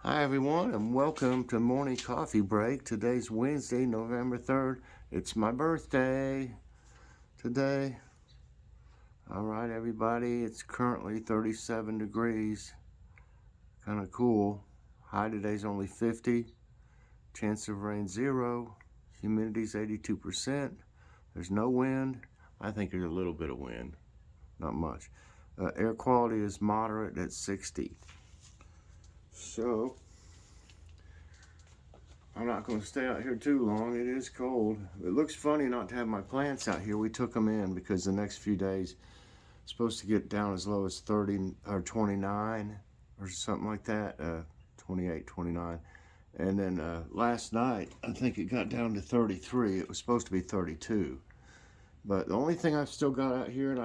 Hi everyone and welcome to Morning Coffee Break. Today's Wednesday, November 3rd. It's my birthday today. Alright everybody, it's currently 37 degrees. Kind of cool. High today's only 50. Chance of rain 0. Humidity's 82%. There's no wind. I think there's a little bit of wind. Not much. Air quality is moderate at 60. So I'm not going to stay out here too long. It is cold. It looks funny not to have my plants out here. We took them in because the next few days it's supposed to get down as low as 30 or 29 or something like that. 28, 29. And then last night, I think it got down to 33. It was supposed to be 32. But the only thing I've still got out here, and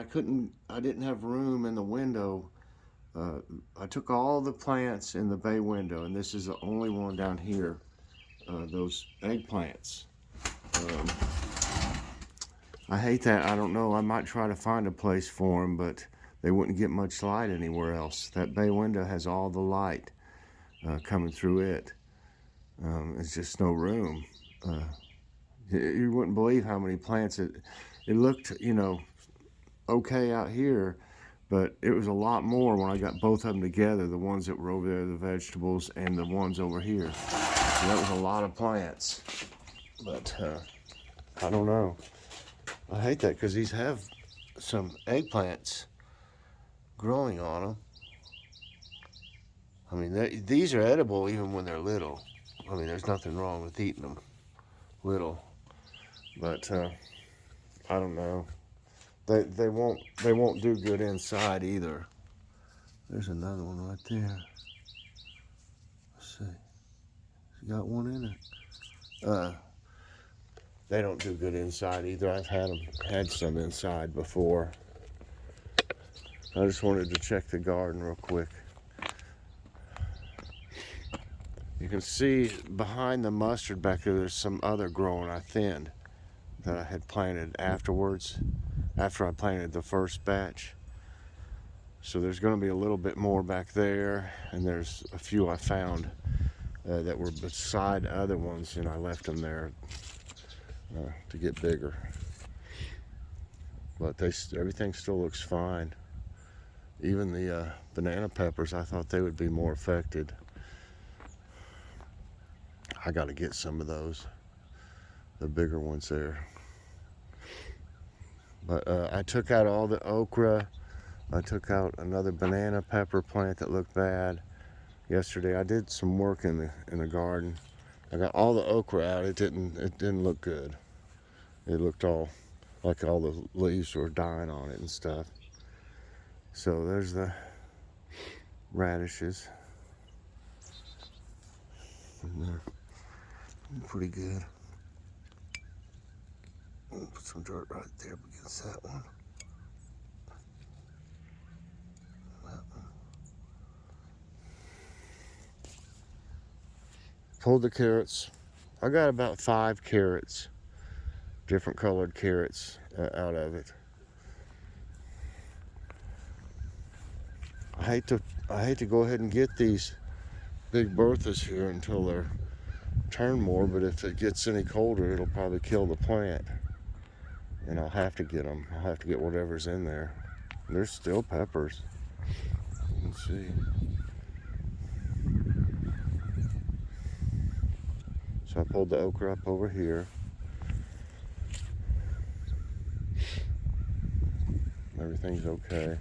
I didn't have room in the window. I took all the plants in the bay window, and this is the only one down here. Those eggplants. I hate that. I don't know. I might try to find a place for them, but they wouldn't get much light anywhere else. That bay window has all the light coming through it. It's just no room. You wouldn't believe how many plants it looked, okay out here, but it was a lot more when I got both of them together, the ones that were over there, the vegetables, and the ones over here. So that was a lot of plants, but I don't know. I hate that because these have some eggplants growing on them. I mean, these are edible even when they're little. I mean, there's nothing wrong with eating them little, but I don't know. They won't do good inside either. There's another one right there. Let's see. You got one in it. They don't do good inside either. I've had some inside before. I just wanted to check the garden real quick. You can see behind the mustard back there, there's some other growing I thinned that I had planted afterwards, after I planted the first batch. So there's going to be a little bit more back there, and there's a few I found that were beside other ones, and I left them there to get bigger. But everything still looks fine. Even the banana peppers, I thought they would be more affected. I got to get some of those, the bigger ones there. But I took out all the okra. I took out another banana pepper plant that looked bad. Yesterday I did some work in the garden. I got all the okra out. It didn't look good. It looked all like all the leaves were dying on it and stuff. So there's the radishes. And they're pretty good. Put some dirt right there against that one. Pulled the carrots. I got about 5 carrots, different colored carrots out of it. I hate to go ahead and get these big Berthas here until they're turned more, but if it gets any colder, it'll probably kill the plant, and I'll have to get them. I'll have to get whatever's in there. There's still peppers. You can see. So I pulled the okra up over here. Everything's okay.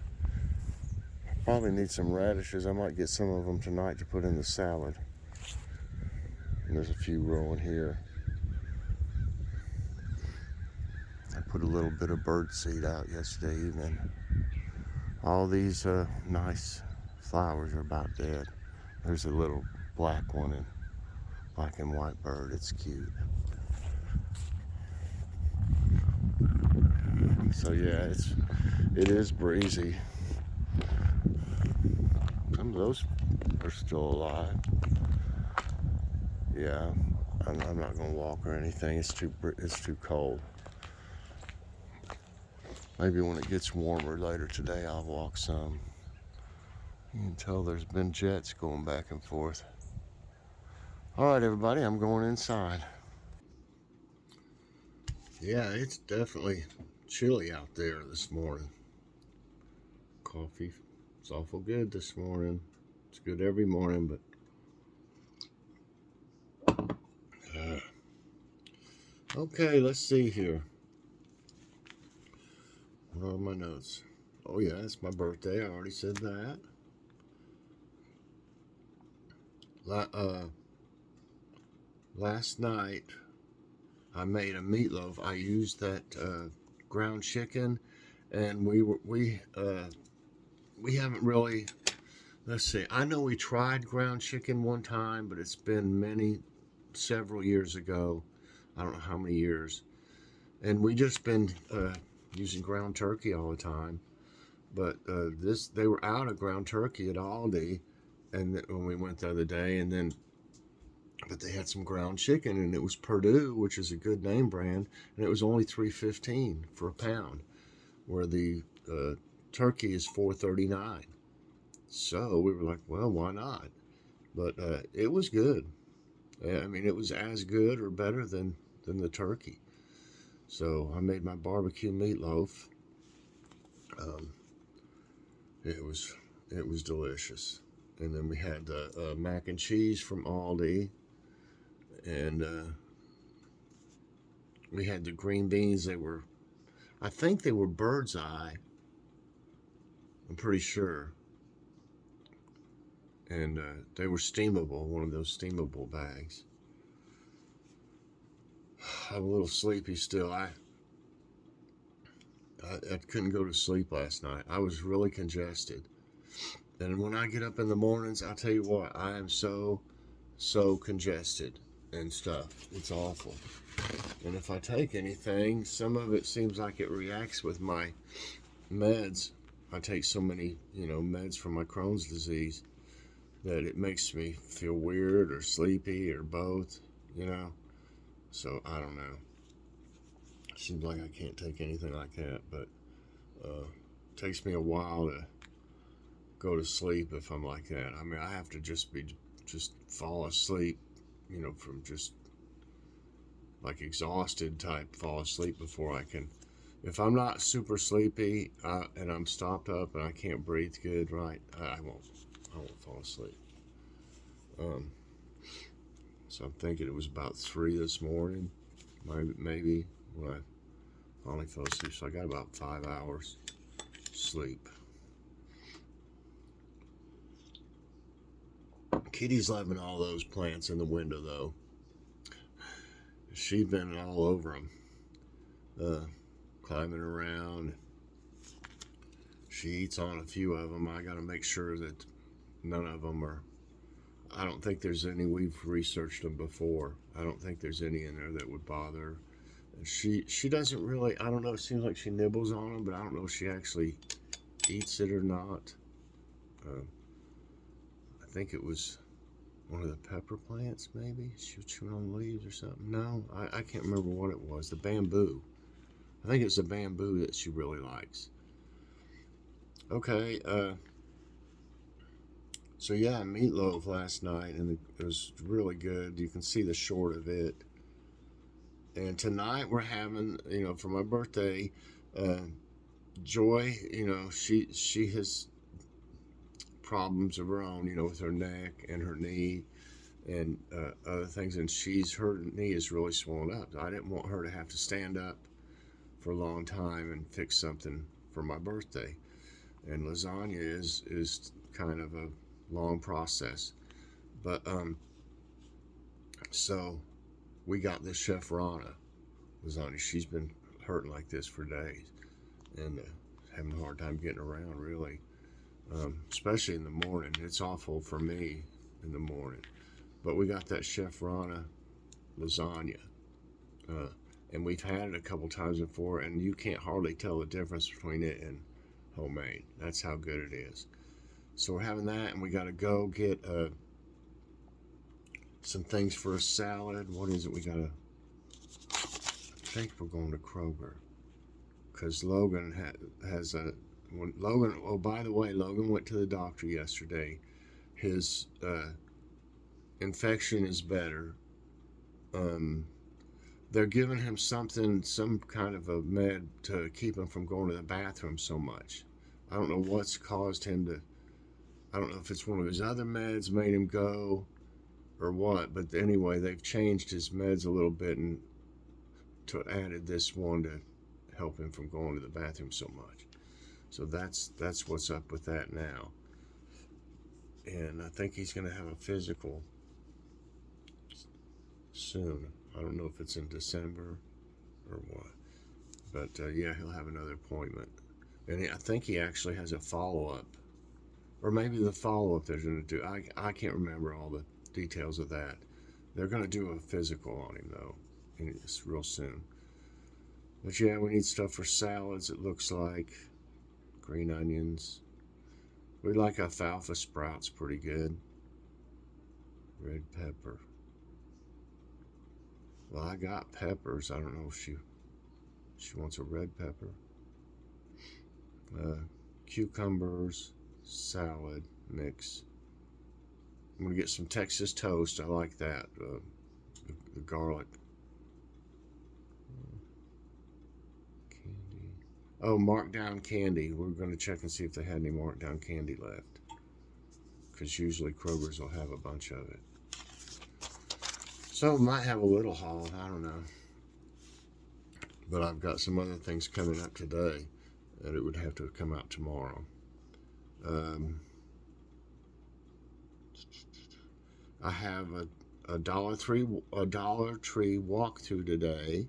Probably need some radishes. I might get some of them tonight to put in the salad. And there's a few growing here. I put a little bit of bird seed out yesterday evening. All these nice flowers are about dead. There's a little black one, and black and white bird. It's cute. So yeah, it is breezy. Some of those are still alive. Yeah, I'm not gonna walk or anything. It's too cold. Maybe when it gets warmer later today, I'll walk some. You can tell there's been jets going back and forth. All right, everybody, I'm going inside. Yeah, it's definitely chilly out there this morning. Coffee is awful good this morning. It's good every morning, but okay, let's see here. What are my notes? Oh yeah, it's my birthday. I already said that. Last night I made a meatloaf. I used that ground chicken, and we haven't really. Let's see. I know we tried ground chicken one time, but it's been several years ago. I don't know how many years, and we just been using ground turkey all the time. But they were out of ground turkey at Aldi, and when we went the other day, but they had some ground chicken, and it was Purdue, which is a good name brand, and it was only $3.15 for a pound, where the turkey is $4.39. So we were like, well, why not? But it was good. I mean, it was as good or better than the turkey. So I made my barbecue meatloaf. Um, it was delicious. And then we had the mac and cheese from Aldi, and we had the green beans. I think they were Bird's Eye. I'm pretty sure. And they were steamable, one of those steamable bags. I'm a little sleepy still. I couldn't go to sleep last night. I was really congested. And when I get up in the mornings, I'll tell you what, I am so congested and stuff. It's awful. And if I take anything, some of it seems like it reacts with my meds. I take so many, meds for my Crohn's disease that it makes me feel weird or sleepy or both, you know. So I don't know. Seems like I can't take anything like that, but it takes me a while to go to sleep if I'm like that. I mean, I have to just fall asleep, from just like exhausted type fall asleep before I can. If I'm not super sleepy and I'm stopped up and I can't breathe good, right, I won't fall asleep. So I'm thinking it was about 3 this morning, maybe when I finally fell asleep. So I got about 5 hours sleep. Kitty's loving all those plants in the window, though. She's been all over them, climbing around. She eats on a few of them. I got to make sure that none of them are. I don't think there's any. We've researched them before. I don't think there's any in there that would bother her. She doesn't really. I don't know. It seems like she nibbles on them, but I don't know if she actually eats it or not. I think it was one of the pepper plants, maybe. She was chewing on the leaves or something. No, I can't remember what it was. The bamboo. I think it's the bamboo that she really likes. Okay, so yeah, meatloaf last night, and it was really good. You can see the short of it. And tonight we're having, for my birthday, Joy, she has problems of her own, with her neck and her knee and other things, and her knee is really swollen up. I didn't want her to have to stand up for a long time and fix something for my birthday. And lasagna is kind of a long process, but so we got this Chef Rana lasagna. She's been hurting like this for days and having a hard time getting around, really, especially in the morning. It's awful for me in the morning, but we got that Chef Rana lasagna, and we've had it a couple times before, and you can't hardly tell the difference between it and homemade. That's how good it is. So we're having that, and we got to go get some things for a salad. What is it? I think we're going to Kroger because Logan has a. When Logan, oh, by the way, Logan went to the doctor yesterday. His infection is better. They're giving him some kind of a med to keep him from going to the bathroom so much. I don't know what's caused him to, I don't know if it's one of his other meds made him go or what, but anyway, they've changed his meds a little bit and added this one to help him from going to the bathroom so much. So that's what's up with that now. And I think he's going to have a physical soon. I don't know if it's in December or what, but yeah, he'll have another appointment. And I think he actually has a follow-up, or maybe the follow-up they're going to do. I can't remember all the details of that. They're going to do a physical on him, though, and it's real soon. But yeah, we need stuff for salads, it looks like. Green onions. We like alfalfa sprouts pretty good. Red pepper. Well, I got peppers. I don't know if she wants a red pepper. Cucumbers, salad mix. I'm going to get some Texas toast. I like that. The garlic. Candy. Oh, markdown candy. We're going to check and see if they had any markdown candy left. Because usually Kroger's will have a bunch of it. So it might have a little haul. I don't know. But I've got some other things coming up today that it would have to come out tomorrow. I have a Dollar Tree walkthrough today,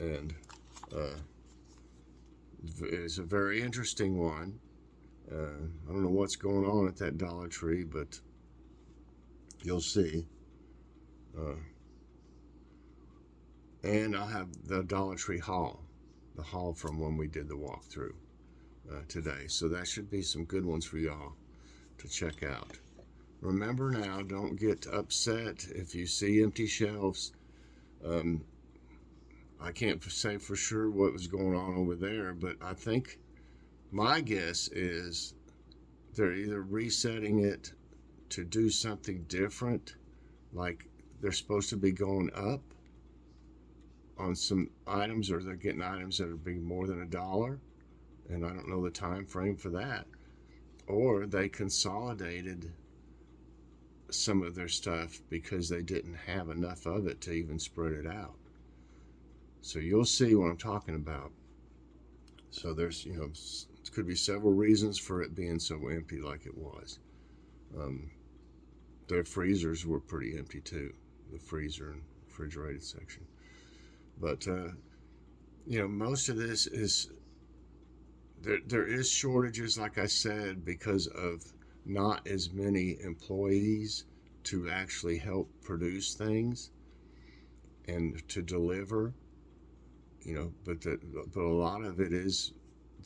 and it's a very interesting one. I don't know what's going on at that Dollar Tree, but you'll see. And I'll have the Dollar Tree haul, the haul from when we did the walkthrough today. So that should be some good ones for y'all to check out. Remember now, don't get upset if you see empty shelves. I can't say for sure what was going on over there, but I think my guess is they're either resetting it to do something different, like they're supposed to be going up on some items, or they're getting items that are being more than $1, and I don't know the time frame for that. Or they consolidated some of their stuff because they didn't have enough of it to even spread it out. So you'll see what I'm talking about. So there's, it could be several reasons for it being so empty like it was. Their freezers were pretty empty too, the freezer and refrigerated section. But, most of this is, there is shortages, like I said, because of not as many employees to actually help produce things and to deliver, but a lot of it is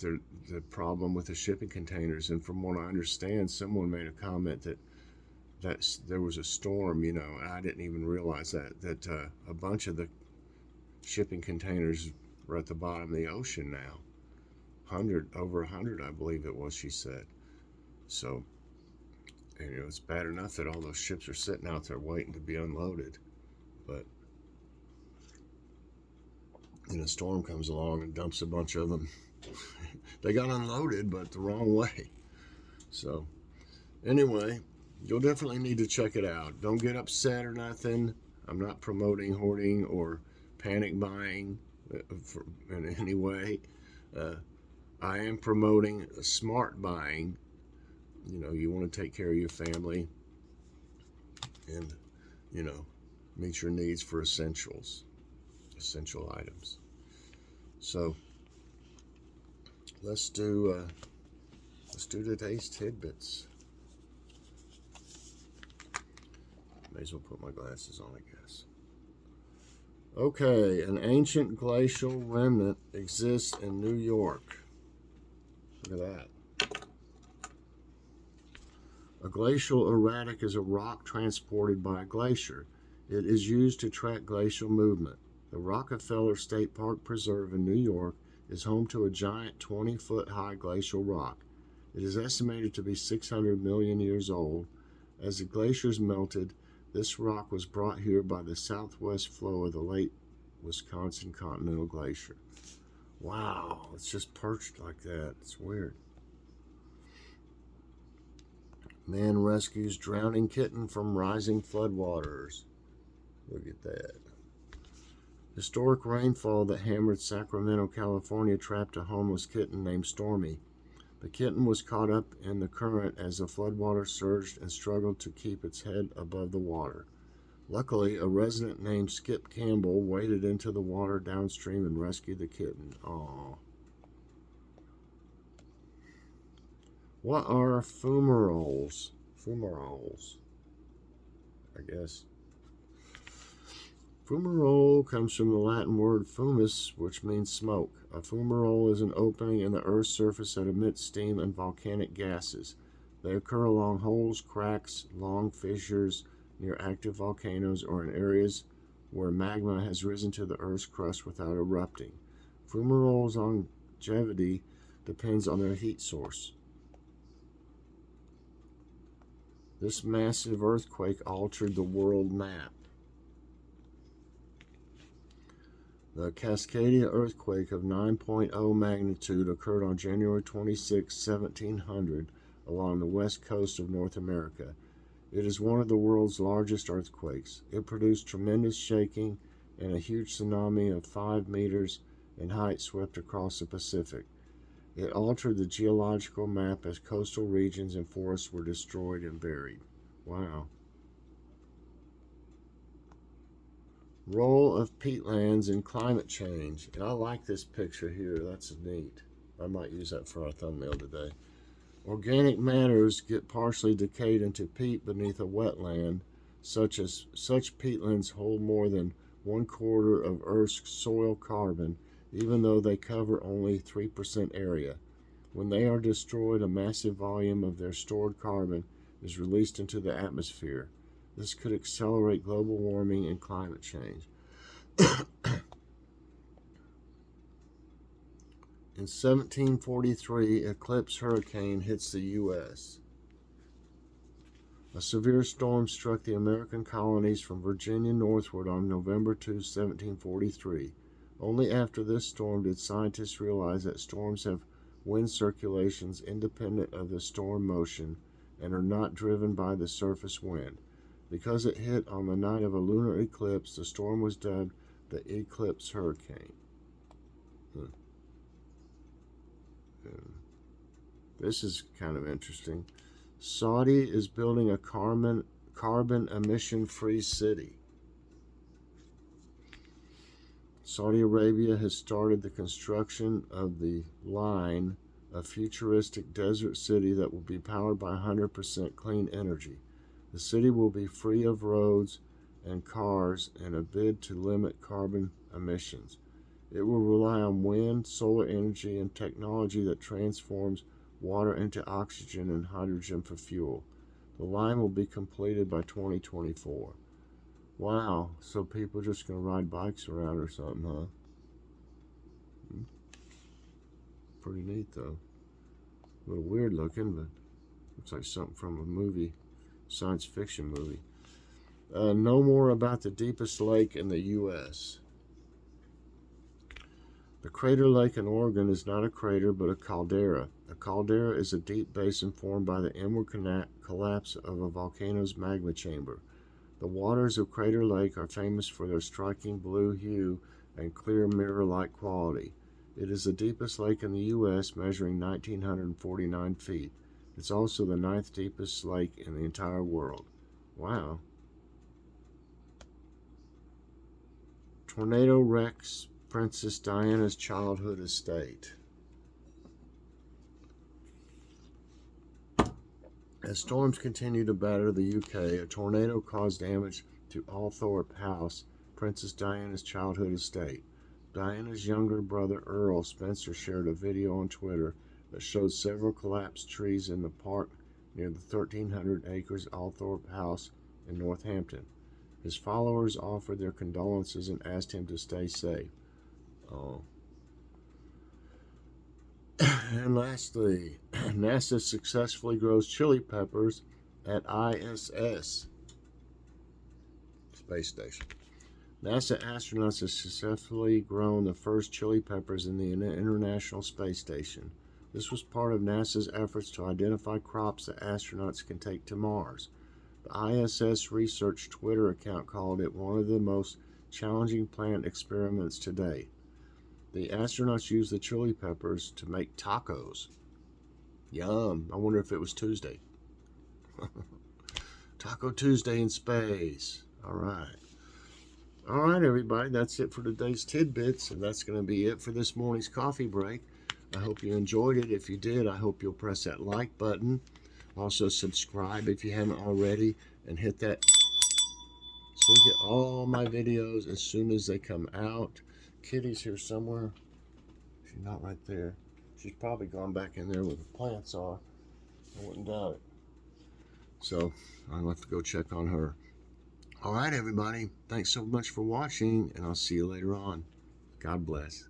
the problem with the shipping containers. And from what I understand, someone made a comment that there was a storm, and I didn't even realize that a bunch of the shipping containers were at the bottom of the ocean now. Over 100, I believe it was, she said. So, it's bad enough that all those ships are sitting out there waiting to be unloaded. But, a storm comes along and dumps a bunch of them. They got unloaded, but the wrong way. So, anyway, you'll definitely need to check it out. Don't get upset or nothing. I'm not promoting hoarding or panic buying in any way. I am promoting smart buying. You want to take care of your family and, meet your needs for essential items. So let's do today's tidbits. May as well put my glasses on, I guess. Okay, an ancient glacial remnant exists in New York. Look at that. A glacial erratic is a rock transported by a glacier. It is used to track glacial movement. The Rockefeller State Park Preserve in New York is home to a giant 20-foot high glacial rock. It is estimated to be 600 million years old. As the glaciers melted, This rock was brought here by the southwest flow of the late Wisconsin Continental Glacier. Wow, it's just perched like that. It's weird. Man rescues drowning kitten from rising floodwaters. Look at that. Historic rainfall that hammered Sacramento, California trapped a homeless kitten named Stormy. The kitten was caught up in the current as the floodwater surged and struggled to keep its head above the water. Luckily, a resident named Skip Campbell waded into the water downstream and rescued the kitten. Aww. What are fumaroles? Fumaroles, I guess. Fumarole comes from the Latin word fumus, which means smoke. A fumarole is an opening in the Earth's surface that emits steam and volcanic gases. They occur along holes, cracks, long fissures near active volcanoes or in areas where magma has risen to the Earth's crust without erupting. Fumaroles' longevity depends on their heat source. This massive earthquake altered the world map. The Cascadia earthquake of 9.0 magnitude occurred on January 26, 1700, along the west coast of North America. It is one of the world's largest earthquakes. It produced tremendous shaking, and a huge tsunami of 5 meters in height swept across the Pacific. It altered the geological map as coastal regions and forests were destroyed and buried. Wow. Role of peatlands in climate change. And I like this picture here. That's neat. I might use that for our thumbnail today. Organic matters get partially decayed into peat beneath a wetland. Such peatlands hold more than 1/4 of Earth's soil carbon, even though they cover only 3% area. When they are destroyed, a massive volume of their stored carbon is released into the atmosphere. This could accelerate global warming and climate change. In 1743, Eclipse hurricane hits the U.S. A severe storm struck the American colonies from Virginia northward on November 2, 1743. Only after this storm did scientists realize that storms have wind circulations independent of the storm motion and are not driven by the surface wind. Because it hit on the night of a lunar eclipse, the storm was dubbed the Eclipse Hurricane. This is kind of interesting. Saudi is building a carbon emission-free city. Saudi Arabia has started the construction of the line, a futuristic desert city that will be powered by 100% clean energy. The city will be free of roads and cars in a bid to limit carbon emissions. It will rely on wind, solar energy, and technology that transforms water into oxygen and hydrogen for fuel. The line will be completed by 2024. Wow, so people just going to ride bikes around or something, huh? Pretty neat, though. A little weird looking, but looks like something from a movie, science fiction movie. Know more about the deepest lake in the U.S. The Crater Lake in Oregon is not a crater, but a caldera. A caldera is a deep basin formed by the inward collapse of a volcano's magma chamber. The waters of Crater Lake are famous for their striking blue hue and clear mirror-like quality. It is the deepest lake in the U.S., measuring 1,949 feet. It's also the 9th deepest lake in the entire world. Wow. Tornado wrecks Princess Diana's childhood estate. As storms continue to batter the UK, a tornado caused damage to Althorpe House, Princess Diana's childhood estate. Diana's younger brother Earl Spencer shared a video on Twitter that showed several collapsed trees in the park near the 1,300 acres Althorpe House in Northampton. His followers offered their condolences and asked him to stay safe. Oh. And lastly, NASA successfully grows chili peppers at ISS. Space Station. NASA astronauts have successfully grown the first chili peppers in the International Space Station. This was part of NASA's efforts to identify crops that astronauts can take to Mars. The ISS Research Twitter account called it one of the most challenging plant experiments to date. The astronauts used the chili peppers to make tacos. Yum. I wonder if it was Tuesday. Taco Tuesday in space. All right. All right, everybody. That's it for today's Tidbits, and that's going to be it for this morning's coffee break. I hope you enjoyed it. If you did, I hope you'll press that like button. Also, subscribe if you haven't already, and hit that so you get all my videos as soon as they come out. Kitty's here somewhere. She's not right there. She's probably gone back in there where the plants are. I wouldn't doubt it. So I'll have to go check on her. All right, everybody. Thanks so much for watching, and I'll see you later on. God bless.